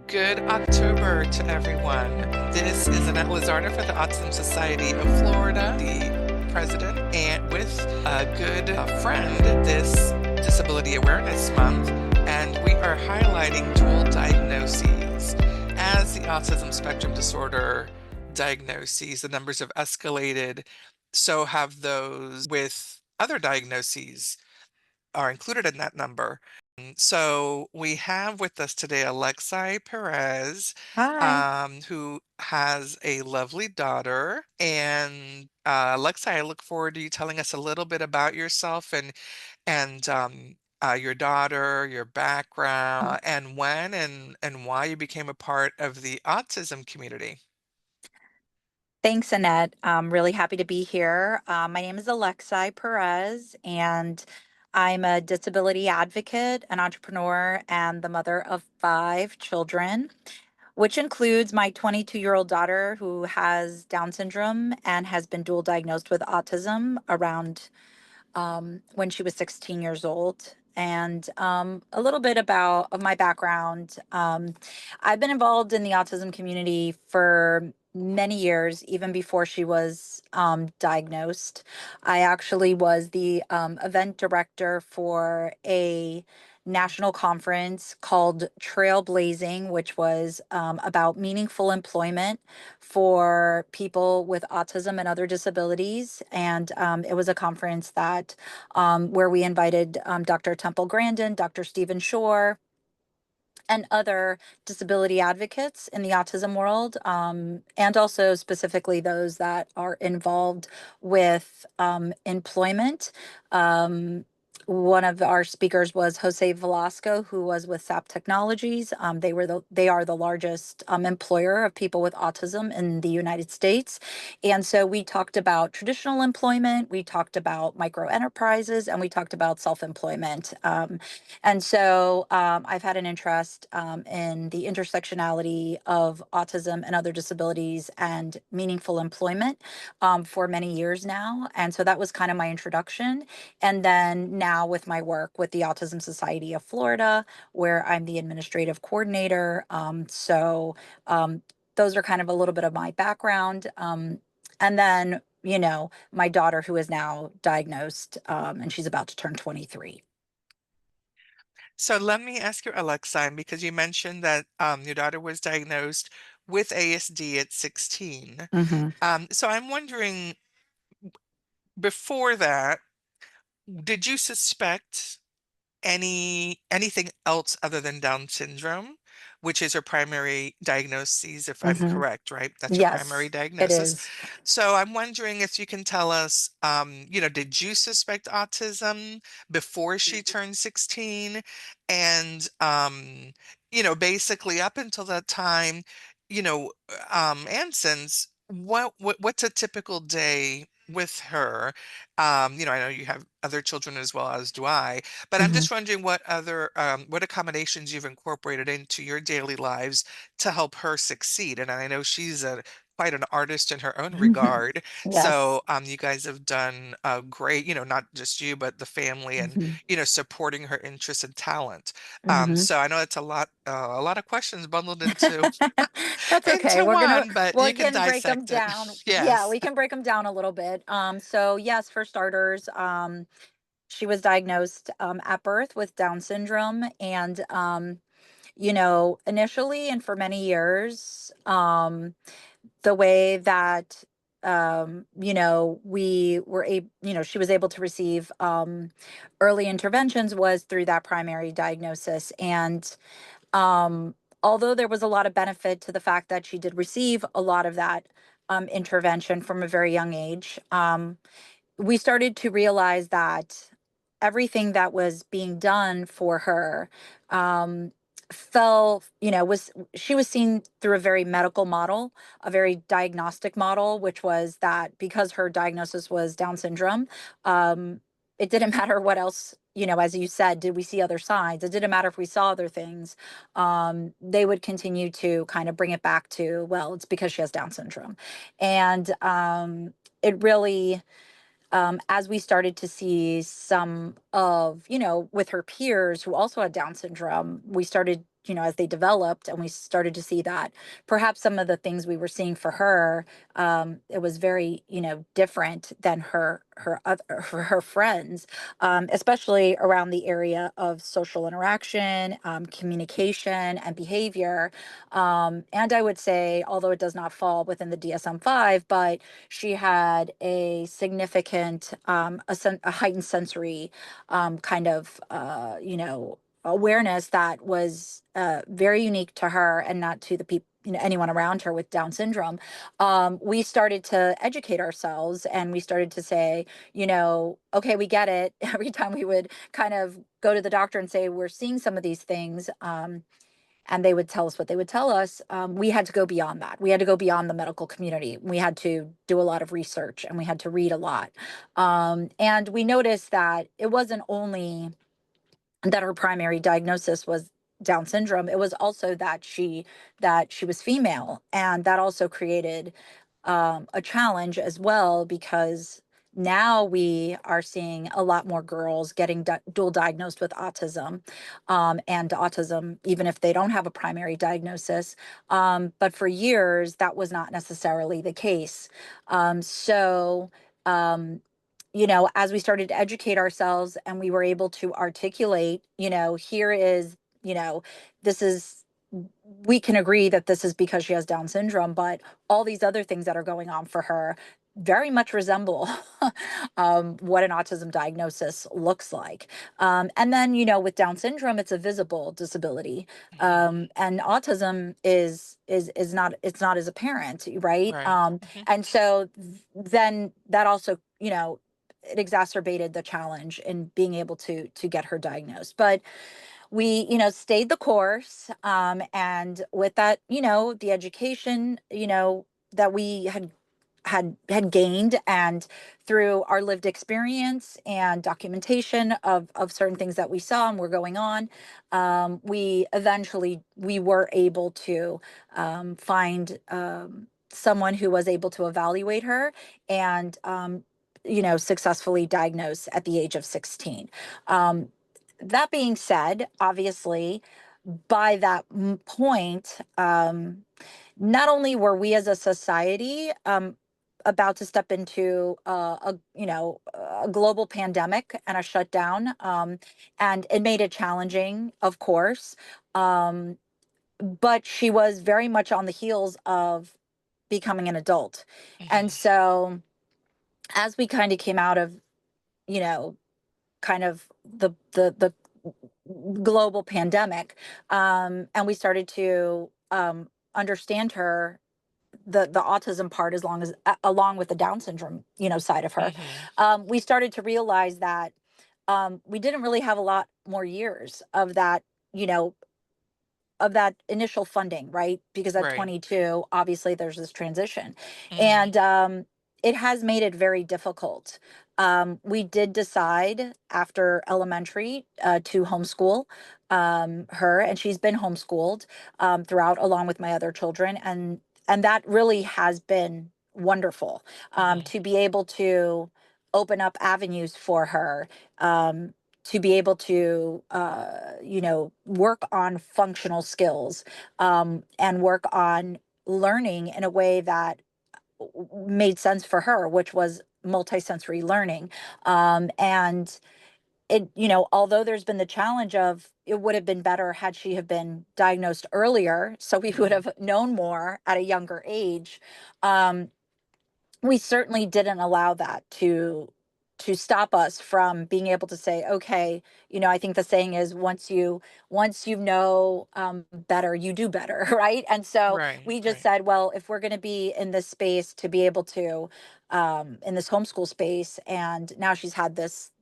Good October to everyone. This is Annette Lizardo for the Autism Society of Florida, the president, and with a good friend this Disability Awareness Month, and we are highlighting dual diagnoses. As the autism spectrum disorder diagnoses, the numbers have escalated, so have those with other diagnoses are included in that number. So we have with us today Alexi Perez, Hi. who has a lovely daughter. And Alexi, I look forward to you telling us a little bit about yourself and your daughter, your background, and when and why you became a part of the autism community. Thanks, Annette. I'm really happy to be here. My name is Alexi Perez, and I'm a disability advocate, an entrepreneur, and the mother of five children, which includes my 22-year-old daughter who has Down syndrome and has been dual diagnosed with autism around when she was 16 years old. And a little bit about of my background. I've been involved in the autism community for many years, even before she was diagnosed. I actually was the event director for a national conference called Trailblazing, which was about meaningful employment for people with autism and other disabilities. And it was a conference that where we invited Dr. Temple Grandin, Dr. Stephen Shore, and other disability advocates in the autism world, and also specifically those that are involved with employment. Um, One of our speakers was Jose Velasco, who was with SAP Technologies. They are the largest employer of people with autism in the United States, and so we talked about traditional employment, we talked about micro enterprises, and we talked about self-employment. I've had an interest in the intersectionality of autism and other disabilities and meaningful employment for many years now. And so that was kind of my introduction. And then now with my work with the Autism Society of Florida, where I'm the administrative coordinator. Those are kind of a little bit of my background. And then, my daughter who is now diagnosed and she's about to turn 23. So let me ask you, Alexa, because you mentioned that your daughter was diagnosed with ASD at 16. Hmm. So I'm wondering, before that, did you suspect anything else other than Down syndrome, which is her primary diagnosis, if I'm Hmm. correct, right? That's her primary Yes, it diagnosis. is. So I'm wondering if you can tell us, did you suspect autism before she turned 16? And, basically up until that time, and since, what's a typical day with her? I know you have other children as well as do I, but I'm Hmm. just wondering what accommodations you've incorporated into your daily lives to help her succeed. And I know she's quite an artist in her own regard. Yes. So you guys have done great, not just you, but the family and, Hmm. supporting her interests and talent. Hmm. So I know it's a lot of questions bundled into That's okay. into one, but We you can can break them dissect it. down. Yeah, Yes. we can break them down a little bit. So yes, for starters, she was diagnosed at birth with Down syndrome, and initially and for many years, the way that we were able, she was able to receive early interventions was through that primary diagnosis. And um, although there was a lot of benefit to the fact that she did receive a lot of that intervention from a very young age, we started to realize that everything that was being done for her um, was she was seen through a very medical model, a very diagnostic model, which was that because her diagnosis was Down syndrome, it didn't matter what else, as you said, did we see other signs? It didn't matter if we saw other things. They would continue to kind of bring it back to, well, it's because she has Down syndrome. And it really as we started to see some of, with her peers who also had Down syndrome, we started as they developed, and we started to see that perhaps some of the things we were seeing for her, it was very, different than her friends, especially around the area of social interaction, communication, and behavior. And I would say, although it does not fall within the DSM-5, but she had a significant, a heightened sensory, kind of, awareness that was very unique to her and not to the people, anyone around her with Down syndrome. We started to educate ourselves, and we started to say, okay, we get it. Every time we would kind of go to the doctor and say, we're seeing some of these things, and they would tell us what they would tell us, we had to go beyond that. We had to go beyond the medical community. We had to do a lot of research, and we had to read a lot. And we noticed that it wasn't only that her primary diagnosis was Down syndrome. It was also that she was female, and that also created a challenge as well, because now we are seeing a lot more girls getting dual diagnosed with autism, and autism, even if they don't have a primary diagnosis. But for years, that was not necessarily the case. So, um, as we started to educate ourselves, and we were able to articulate, here is, this is, we can agree that this is because she has Down syndrome, but all these other things that are going on for her very much resemble what an autism diagnosis looks like. And then, with Down syndrome, it's a visible disability, Hmm. and autism is not, it's not as apparent, right? Right. Hmm. And so then that also, it exacerbated the challenge in being able to get her diagnosed. But we, stayed the course, and with that, the education, that we had gained, and through our lived experience and documentation of certain things that we saw and were going on, we were able to find someone who was able to evaluate her, and successfully diagnose at the age of 16. um, that being said, obviously, by that point, not only were we as a society, about to step into a global pandemic and a shutdown, and it made it challenging, of course. Um, but she was very much on the heels of becoming an adult, and Hmm. so as we kind of came out of, you know kind of the global pandemic, and we started to understand her, the autism part, as long as along with the Down syndrome, side of her. Hmm. We started to realize that we didn't really have a lot more years you know of that initial funding, right? Because at Right. 22, obviously there's this transition. Hmm. And it has made it very difficult. We did decide after elementary to homeschool her, and she's been homeschooled throughout, along with my other children. And that really has been wonderful, Hmm. to be able to open up avenues for her, um, to be able to work on functional skills, and work on learning in a way that made sense for her, which was multisensory learning. And it, although there's been the challenge of, it would have been better had she have been diagnosed earlier, so we would Hmm. have known more at a younger age. um, we certainly didn't allow that to stop us from being able to say, okay, I think the saying is, once you know better, you do better, right? And so Right. we just Right. said, well, if we're going to be in this space, to be able to, in this homeschool space, and now she's had this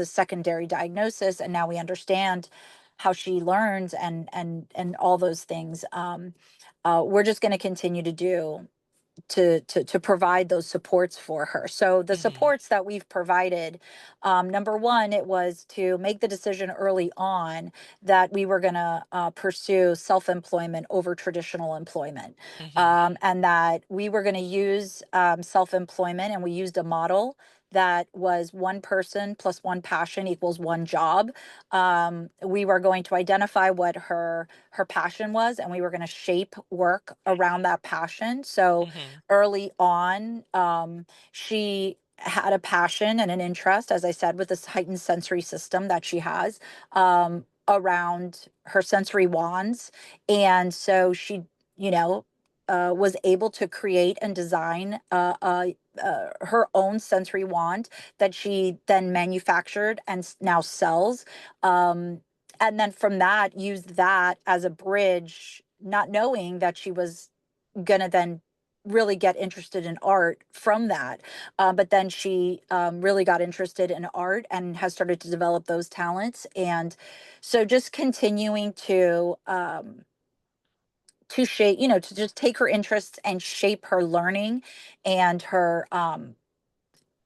secondary diagnosis, and now we understand how she learns, and all those things. We're just going to continue to do to provide those supports for her. So the Hmm. supports that we've provided, number one, it was to make the decision early on that we were going to pursue self-employment over traditional employment, Hmm. and that we were going to use self-employment, and we used a model that was one person plus one passion equals one job. We were going to identify what her passion was, and we were going to shape work around that passion. So Mhm. early on, she had a passion and an interest, as I said, with this heightened sensory system that she has, around her sensory wands. And so she, you know, was able to create and design her own sensory wand that she then manufactured and now sells. Um, and then from that, used that as a bridge, not knowing that she was gonna then really get interested in art from that. But then she really got interested in art and has started to develop those talents. And so just continuing to shape, to just take her interests and shape her learning and her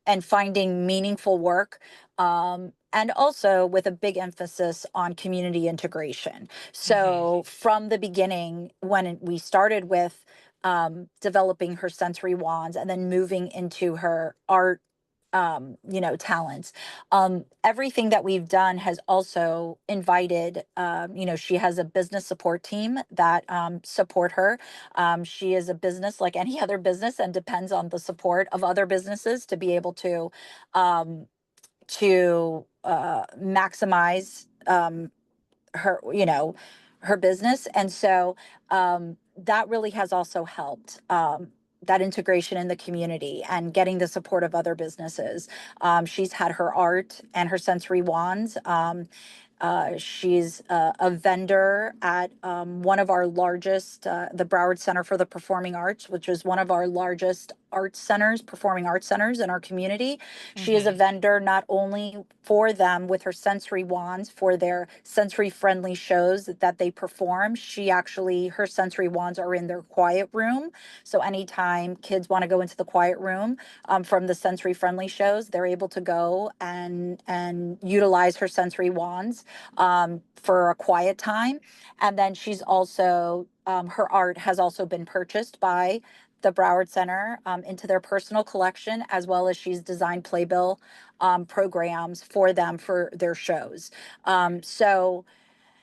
and finding meaningful work, and also with a big emphasis on community integration. Mhm. So from the beginning, when we started with developing her sensory wands and then moving into her art, talents, everything that we've done has also invited, she has a business support team that support her. She is a business like any other business and depends on the support of other businesses to be able um, to maximize her business. And so that really has also helped. That integration in the community and getting the support of other businesses. She's had her art and her sensory wands. She's a vendor at one of our largest, the Broward Center for the Performing Arts, which is one of our largest arts centers, performing arts centers in our community. She is a Mhm. vendor not only for them with her sensory wands for their sensory friendly shows that they perform. Her sensory wands are in their quiet room. So anytime kids want to go into the quiet room from the sensory friendly shows, they're able to go and utilize her sensory wands for a quiet time. And then she's also, her art has also been purchased by the Broward Center into their personal collection, as well as she's designed playbill programs for them for their shows. So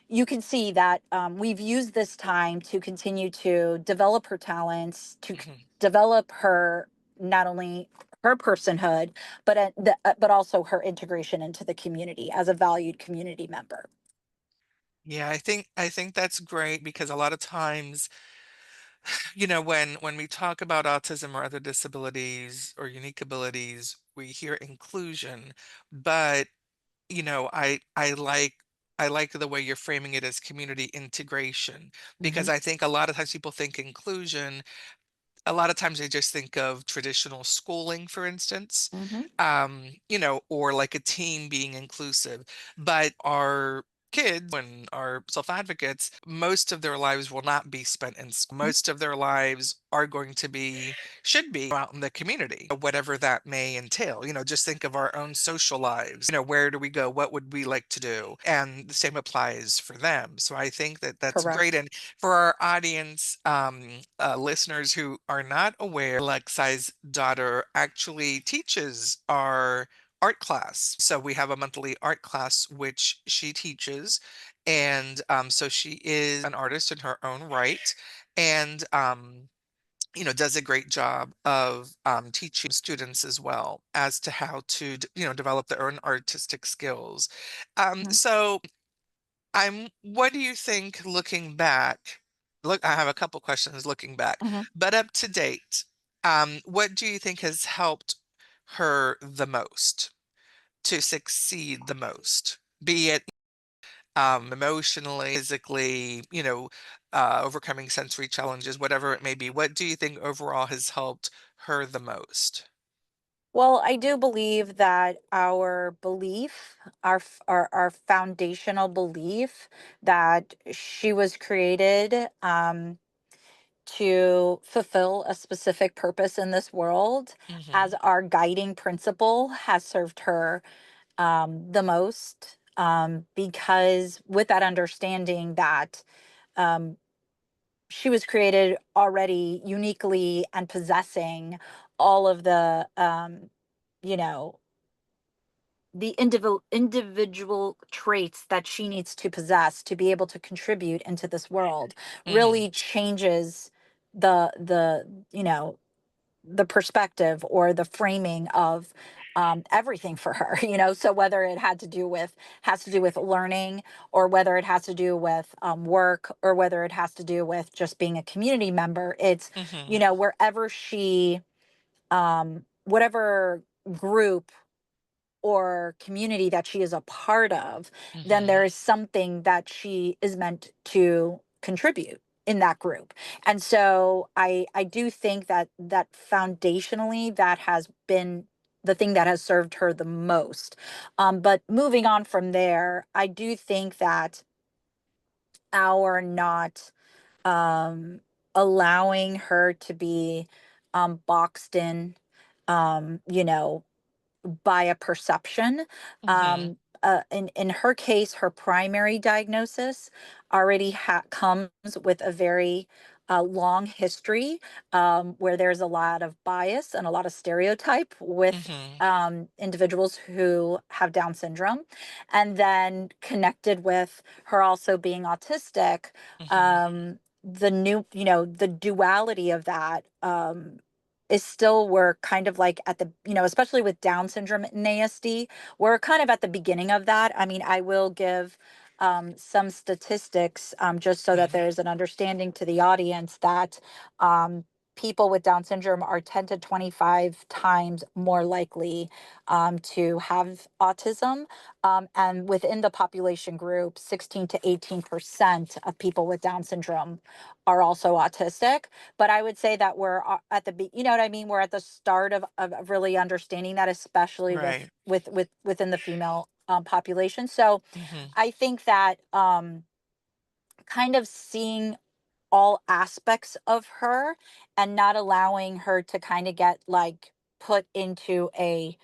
you can see that we've used this time to continue to develop her talents, Mhm. develop her, not only her personhood, but also her integration into the community as a valued community member. Yeah, I think that's great because a lot of times, when we talk about autism or other disabilities or unique abilities, we hear inclusion, but I like the way you're framing it as community integration because Hmm. I think a lot of times people think inclusion, a lot of times they just think of traditional schooling, for instance, Hmm. or like a team being inclusive. But our kids and our self advocates, most of their lives will not be spent in school. Most of their lives are going to be, should be out in the community, whatever that may entail. Just think of our own social lives. Where do we go? What would we like to do? And the same applies for them. So I think that that's great. Correct. And for our audience, listeners who are not aware, Alexai's daughter actually teaches our art class. So we have a monthly art class which she teaches, and so she is an artist in her own right, and does a great job of teaching students as well as to how to develop their own artistic skills. Mhm. So what do you think looking back? Look, I have a couple questions looking back, Mhm. but up to date, what do you think has helped her the most to succeed the most? Be it emotionally, physically, overcoming sensory challenges, whatever it may be. What do you think overall has helped her the most? Well, I do believe that our belief, our foundational belief that she was created to fulfill a specific purpose in this world as Hmm. our guiding principle has served her the most, because with that understanding that um, she was created already uniquely and possessing all of the you know, the individual traits that she needs to possess to be able to contribute into this world Mhm. really changes the the perspective or the framing of everything for her. So whether it had to do with has to do with learning, or whether it has to do with work, or whether it has to do with just being a community member, it's Mhm. wherever she whatever group or community that she is a part of, then there Mhm. is something that she is meant to contribute in that group. And so I do think that foundationally that has been the thing that has served her the most. But moving on from there, I do think that our not um allowing her to be boxed in, you know, by a perception. Mhm. In her case, her primary diagnosis already comes with a very long history, where there's a lot of bias and a lot of stereotype with Mhm. individuals who have Down syndrome, and then connected with her also being autistic. Mhm. The duality of that is still, we're kind of like at the, especially with Down syndrome and ASD, we're kind of at the beginning of that. I mean, I will give some statistics, just so that Mhm. there's an understanding to the audience that um, people with Down syndrome are 10 to 25 times more likely to have autism. And within the population group, 16 to 18% of people with Down syndrome are also autistic. But I would say that we're at the you know what I mean, we're at the start of really understanding that, especially Right. within the female population. So Mhm. I think that kind of seeing all aspects of her and not allowing her to kind of get like put into a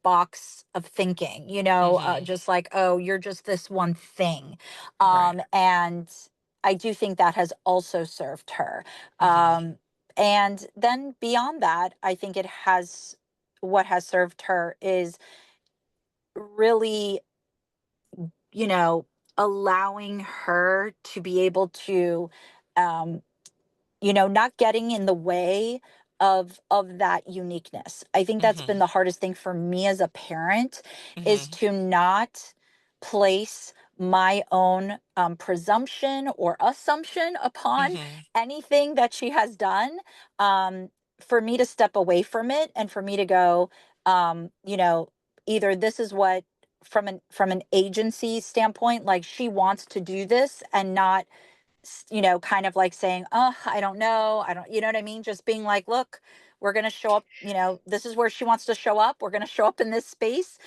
box of thinking, Mhm. just like, oh, you're just this one thing. Right. And I do think that has also served her. Mhm. And then beyond that, I think what has served her is really, you know allowing her to be able to um not getting in the way of that uniqueness. I think that's been Mhm. the hardest thing for me as a parent, is Mhm. to not place my own presumption or assumption upon Mhm. anything that she has done. um, for me to step away from it, and for me to go, either this is what, from an agency standpoint, like, she wants to do this, and not kind of like saying, "Oh, I don't know. I don't," you know what I mean? Just being like, "Look, we're going to show up, this is where she wants to show up. We're going to show up in this space."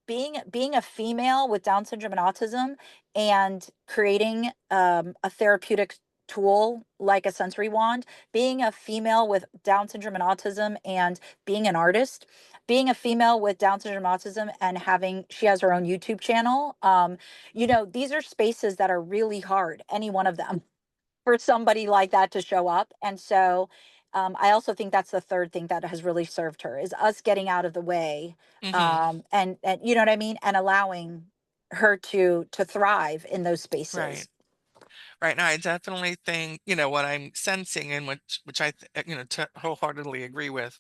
Being a female with Down syndrome and autism, and creating a therapeutic tool like a sensory wand, being a female with Down syndrome and autism, and being an artist, being a female with Down syndrome and autism, and having she has her own YouTube channel. These are spaces that are really hard, any one of them, for somebody like that to show up. And so I also think that's the third thing that has really served her, is us getting out of the way, Mhm. and you know what I mean, and allowing her to thrive in those Right. spaces. Right. Now, I definitely think, what I'm sensing, and which I, wholeheartedly agree with.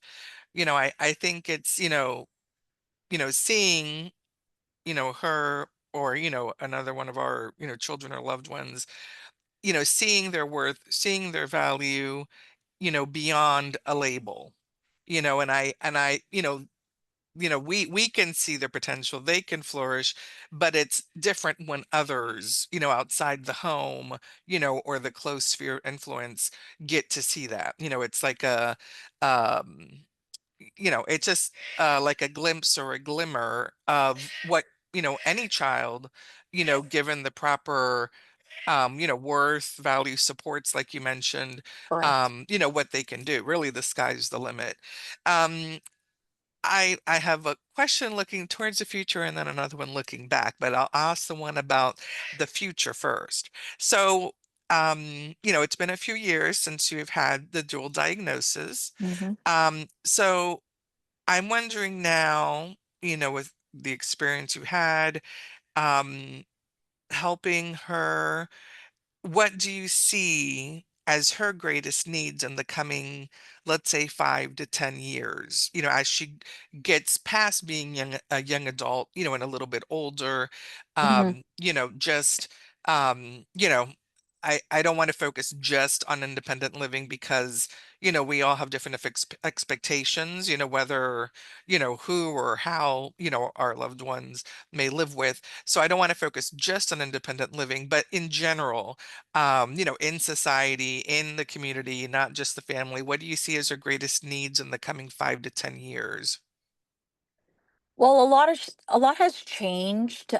I think it's, seeing, her, or, another one of our, children or loved ones, seeing their worth, seeing their value, beyond a label. We can see their potential, they can flourish, but it's different when others, outside the home, or the close sphere of influence, get to see that. It's like um, it's just like a glimpse or a glimmer of what, any child, given the proper, worth, value, supports, like you mentioned, Correct. what they can do. Really, the sky's the limit. Um, I have a question looking towards the future, and then another one looking back, but I'll ask the one about the future first. So, it's been a few years since you've had the dual diagnosis. Hmm. So I'm wondering now, with the experience you had, um, helping her, what do you see as her greatest needs in the coming, let's say, 5 to 10 years? As she gets past being a young adult, and a little bit older, Mhm. just, um, you know, I don't want to focus just on independent living because, we all have different expectations, whether, who or how, our loved ones may live with. So I don't want to focus just on independent living, but in general, in society, in the community, not just the family, what do you see as your greatest needs in the coming 5 to 10 years? Well, a lot has changed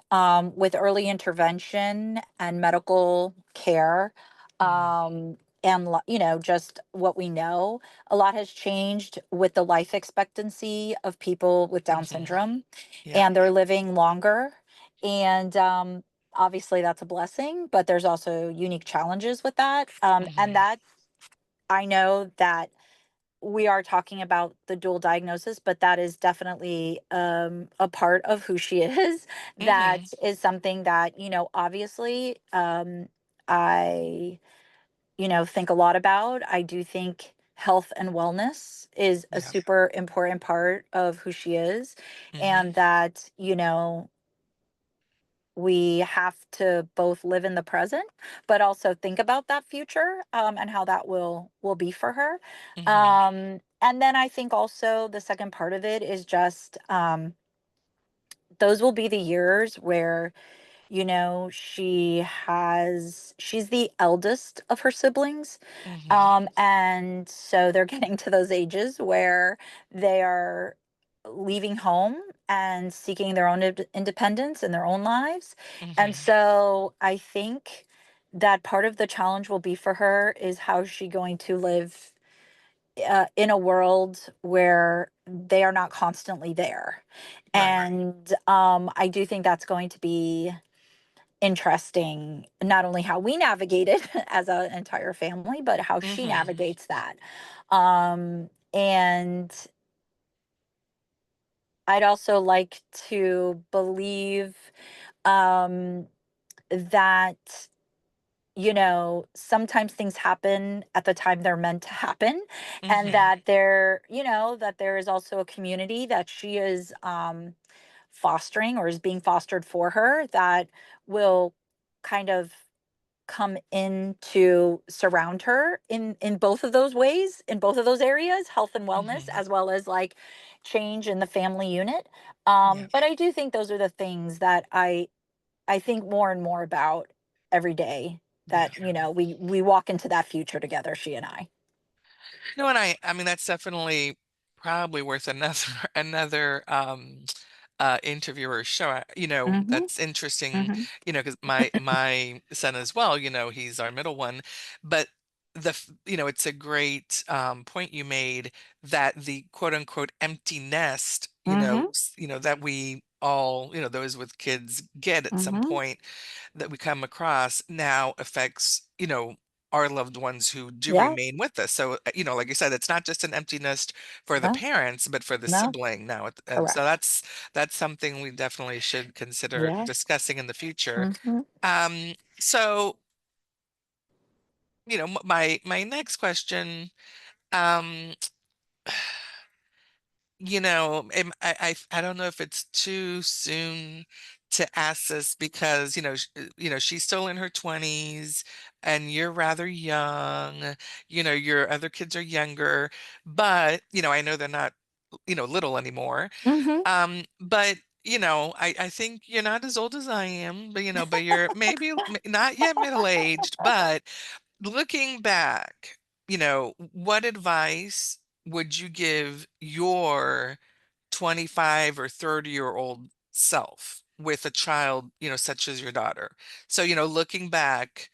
with early intervention and medical care, Hmm. and just what we know. A lot has changed with the life expectancy of people with Down Hmm. syndrome, Yeah. and they're living longer. And obviously, that's a blessing, but there's also unique challenges with that. And Hmm. that I know that we are talking about the dual diagnosis, but that is definitely a part of who she is. That Hmm. is something that, obviously, I, think a lot about. I do think health and wellness is a Yeah. super important part of who she is. Hmm. And that, we have to both live in the present but also think about that future, and how that will be for her. Hmm. And then I think also the second part of it is just, those will be the years where, she's the eldest of her siblings. Hmm. And so they're getting to those ages where they are leaving home and seeking their own independence in their own lives. And Hmm. so I think that part of the challenge will be for her is how is she going to live in a world where they are not constantly there. Right. And I do think that's going to be interesting, not only how we navigate it as an entire family, but how she Hmm. navigates that. And I'd also like to believe um, that, sometimes things happen at the time they're meant to happen, and Hmm. that that there is also a community that she is fostering or is being fostered for her that will kind of come in to surround her in both of those ways, in both of those areas, health and wellness, Hmm. as well as like change in the family unit. Yeah. But I do think those are the things that I think more and more about every day, Yeah. that we walk into that future together, she and I. No, and I mean that's definitely probably worth another another interviewer show. Mhm. That's interesting, Mhm. because my son as well, he's our middle one, but it's a great point you made that the quote unquote empty nest, Mhm. that we all, those with kids get at some Mhm. point that we come across now affects, our loved ones who do Yeah. remain with us. So, like you said, it's not just an empty nest for the No. parents, but for the No. sibling now. And so Correct. that's something we definitely should consider Yeah. discussing in the future. Mhm. So, my next question, um, I don't know if it's too soon to ask this because, she's still in her 20s and you're rather young, your other kids are younger, but, I know they're not, little anymore. Mhm. But, I think you're not as old as I am, but you're maybe not yet middle-aged, but looking back, what advice would you give your 25 or 30-year-old self with a child, such as your daughter? So, looking back,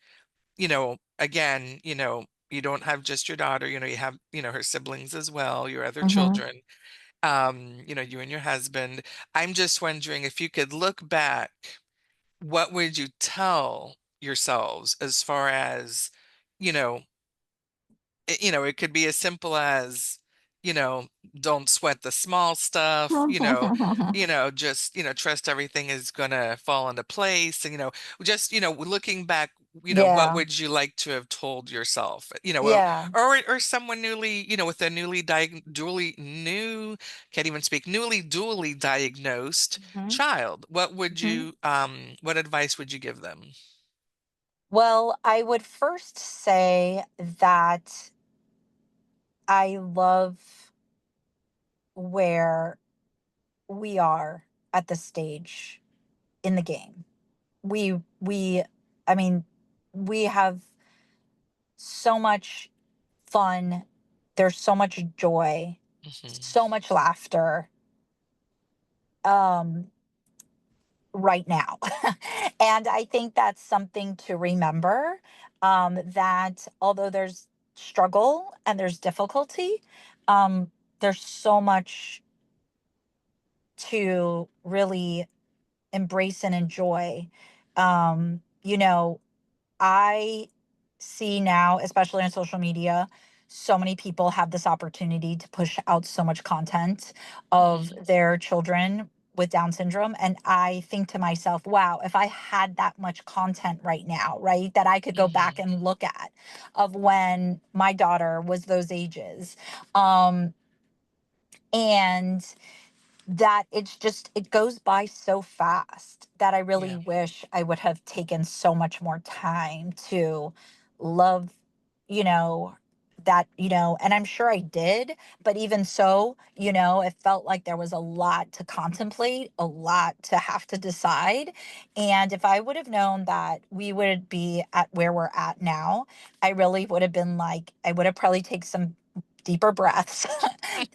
again, you don't have just your daughter, you have, her siblings as well, your other Mhm. children, you and your husband. I'm just wondering if you could look back, what would you tell yourselves as far as, you know, it could be as simple as, you know, don't sweat the small stuff, just, trust everything is gonna fall into place. And, just, looking back, what Yeah. would you like to have told yourself? Yeah. Or someone newly, with a can't even speak, newly dually diagnosed Mhm. child. Mhm. What advice would you give them? Well, I would first say that I love where we are at this stage in the game. We I mean, we have so much fun. There's so much joy, Hmm. so much laughter um right now. And I think that's something to remember, that although there's struggle and there's difficulty, there's so much to really embrace and enjoy. You know, I see now, especially on social media, so many people have this opportunity to push out so much content of Hmm. their children with Down syndrome. And I think to myself, wow, if I had that much content right now, right, that I could go back Hmm. and look at of when my daughter was those ages. Um, and that it goes by so fast that I really Yeah. wish I would have taken so much more time to love, you know, and I'm sure I did, but even so, it felt like there was a lot to contemplate, a lot to have to decide. And if I would have known that we would be at where we're at now, I really would have been like, I would have probably taken some deeper breaths.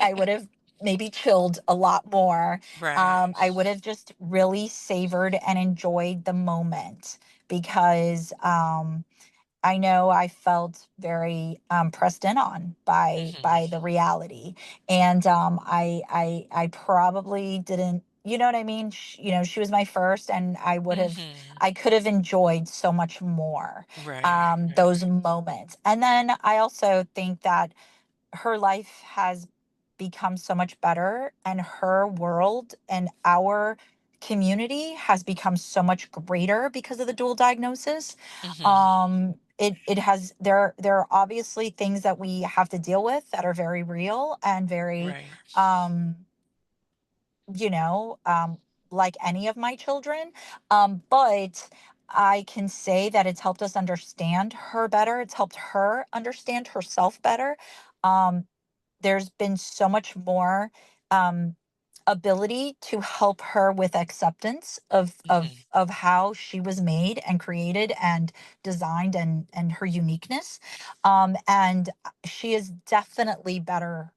I would have maybe chilled a lot more. Right. I would have just really savored and enjoyed the moment because I know I felt very pressed in on by Hmm. the reality, and I probably didn't. You know what I mean? She was my first, and Hmm. I could have enjoyed so much more Right. those moments. And then I also think that her life has become so much better, and her world and our community has become so much greater because of the dual diagnosis. Hmm. It has there are obviously things that we have to deal with that are very real and very Right. um you know, like any of my children. But I can say that it's helped us understand her better. It's helped her understand herself better. Um, there's been so much more um, ability to help her with acceptance Hmm. of how she was made and created and designed and her uniqueness. And she is definitely better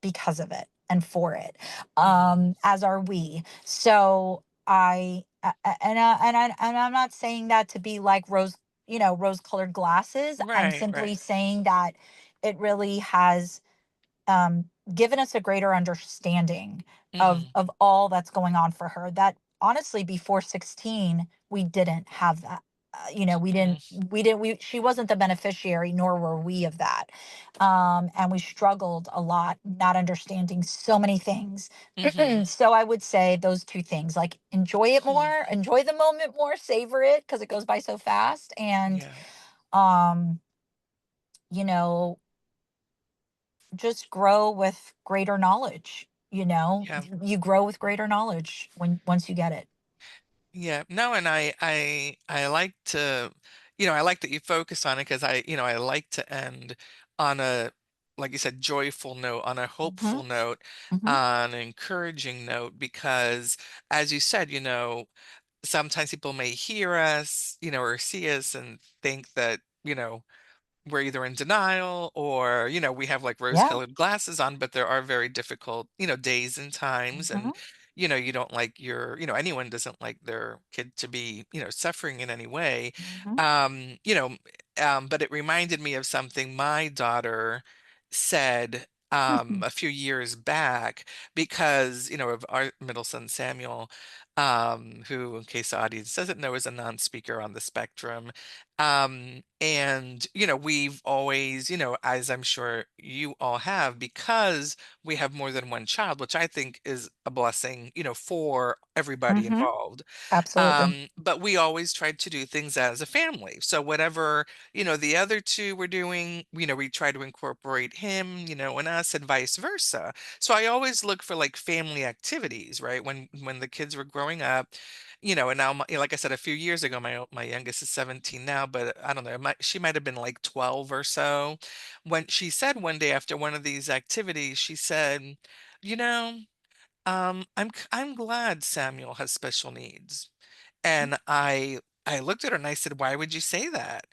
because of it and for it, Hmm. as are we. So and I'm not saying that to be like rose colored glasses. I'm Right. simply Right. saying that it really has um, given us a greater understanding Hmm. of all that's going on for her. That honestly, before 16, we didn't have that. Hmm. She wasn't the beneficiary, nor were we of that. And we struggled a lot, not understanding so many things. Hmm. So I would say those two things, like enjoy it more, enjoy the moment more, savor it because it goes by so fast. And, Yeah. um, you know, just grow with greater knowledge. Yeah. You grow with greater knowledge when once you get it. Yeah. No, and I like to, I like that you focus on it because I like to end on a, like you said, joyful note, on a hopeful Hmm. note, Hmm. on an encouraging note, because as you said, sometimes people may hear us, or see us and think that, we're either in denial or, we have like Yeah. rose-colored glasses on, but there are very difficult, days and times. Hmm. And, you don't like anyone doesn't like their kid to be, suffering in any way. Hmm. But it reminded me of something my daughter said a few years back because, of our middle son Samuel, who, in case the audience doesn't know, is a non-speaker on the spectrum. And, we've always, as I'm sure you all have, because we have more than one child, which I think is a blessing, for everybody Hmm. involved. Absolutely. But we always tried to do things as a family. So whatever, the other two were doing, we try to incorporate him, and us and vice versa. So I always look for like family activities, right? When the kids were growing up, and now, like I said, a few years ago, my youngest is 17 now, but I don't know, she might have been like 12 or so. When she said one day after one of these activities, she said, you know, I'm glad Samuel has special needs. And I looked at her and I said, "Why would you say that?"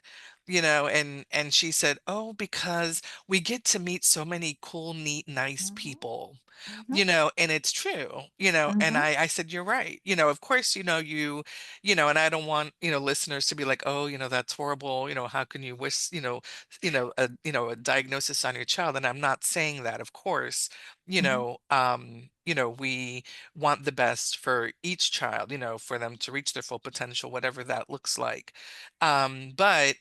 And she said, "Oh, because we get to meet so many cool, neat, nice Hmm. people." Hmm. And it's true, and Hmm. I said, "You're right." Of course, and I don't want, listeners to be like, "Oh, that's horrible. How can you wish, a diagnosis on your child?" And I'm not saying that, of course. Hmm. We want the best for each child, for them to reach their full potential, whatever that looks like. But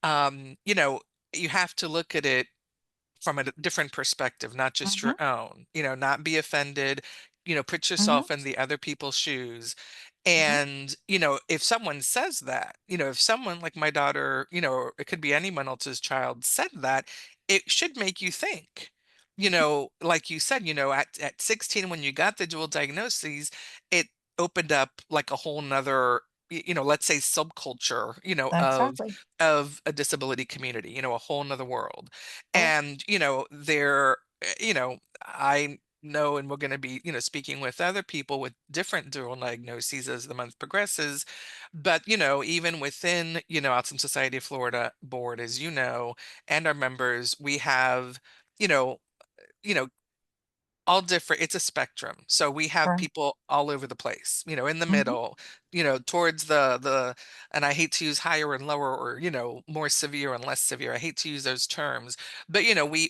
um, you know, you have to look at it from a different perspective, not just Hmm. your own, not be offended, put Hmm. yourself in the other people's shoes. Hmm. And, if someone says that, if someone like my daughter, or it could be anyone else's child said that, it should make you think. Like you said, at 16, when you got the dual diagnoses, it opened up like a whole nother, let's say subculture, Exactly. of a disability community, a whole nother world. Right. And, there, I know, and we're going to be, speaking with other people with different dual diagnoses as the month progresses. But, even within, Autism Society of Florida board, as you know, and our members, we have, you know, you know, all different. It's a spectrum. So we have Sure. people all over the place, in the Hmm. middle, towards the and I hate to use higher and lower, or, more severe and less severe. I hate to use those terms, but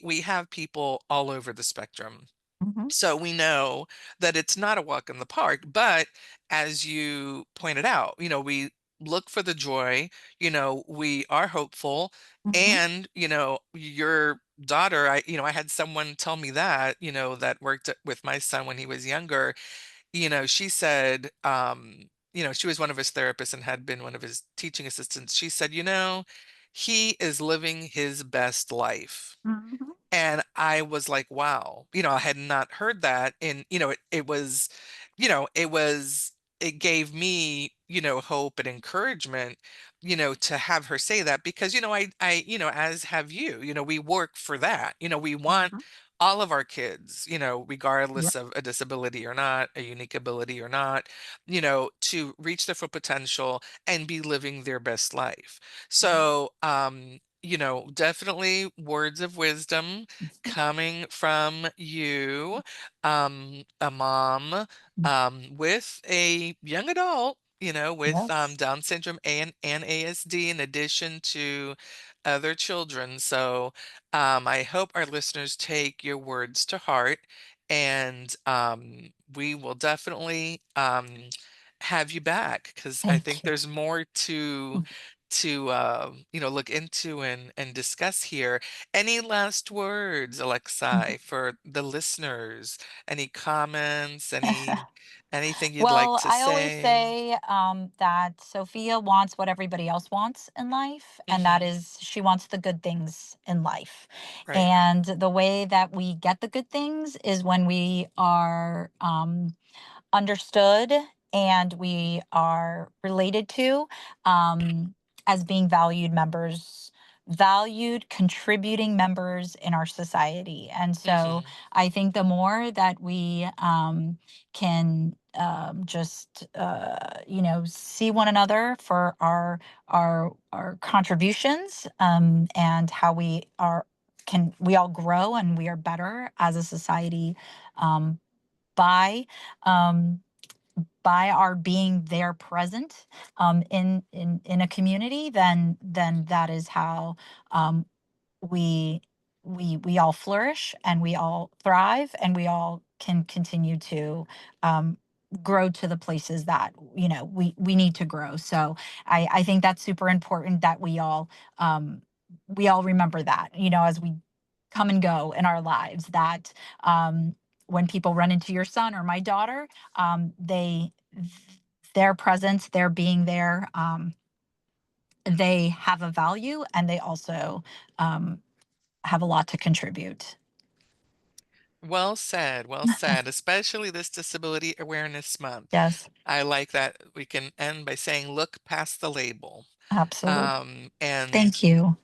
we have people all over the spectrum. Hmm. So we know that it's not a walk in the park, but as you pointed out, we look for the joy, we are hopeful. Hmm. And, your daughter, I had someone tell me that, that worked with my son when he was younger. She said, she was one of his therapists and had been one of his teaching assistants. She said, he is living his best life. Hmm. And I was like, wow, I had not heard that. And, it gave me, hope and encouragement, to have her say that because, as have you, we work for that. We want Hmm. all of our kids, Yep. regardless of a disability or not, a unique ability or not, to reach their full potential and be living their best life. Hmm. So, definitely words of wisdom coming from you, a mom, with a young adult, with Yes. Down syndrome and ASD, in addition to other children. So, I hope our listeners take your words to heart, and we will definitely have you back because I Thank think you. there's more to look into and discuss here. Any last words, Alexei, for the listeners? Any comments? Anything you'd like Well, to I always say? say that Sophia wants what everybody else wants in life, and that Mm-hmm. is she wants the good things in life. Right. And the way that we get the good things is when we are understood and we are related to um, as being valued, contributing members in our society. And so Mm-hmm. I think the more that we can just see one another for our contributions and how we all grow and we are better as a society um, by um, by our being there present in a community, then that is how um, we we all flourish and we all thrive and we all can continue to um, grow to the places that we need to grow. So I think that's super important that we all remember that, as we come and go in our lives, that when people run into your son or my daughter, they their presence, their being there, they have a value, and they also um, have a lot to contribute. Well said, especially this Disability Awareness Month. Yes, I like that we can end by saying, look past the label. absolutely. And Thank you.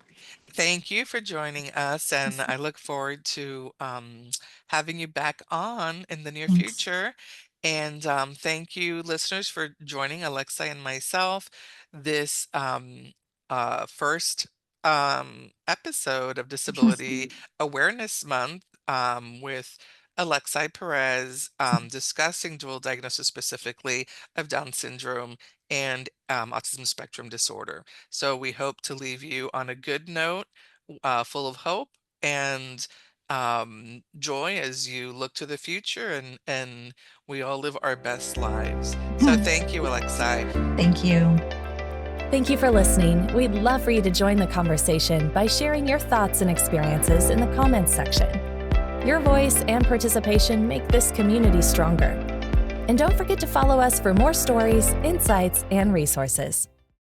thank you for joining us, and I look forward to having you back on in the near Thanks. future. And thank you, listeners, for joining Alexa and myself this first episode of Disability Awareness Month with Alexi Perez discussing dual diagnosis, specifically of Down syndrome and autism spectrum disorder. So we hope to leave you on a good note, full of hope and joy as you look to the future, and we all live our best lives. So thank you, Alexi. Thank you. Thank you for listening. We'd love for you to join the conversation by sharing your thoughts and experiences in the comments section. Your voice and participation make this community stronger. And don't forget to follow us for more stories, insights, and resources.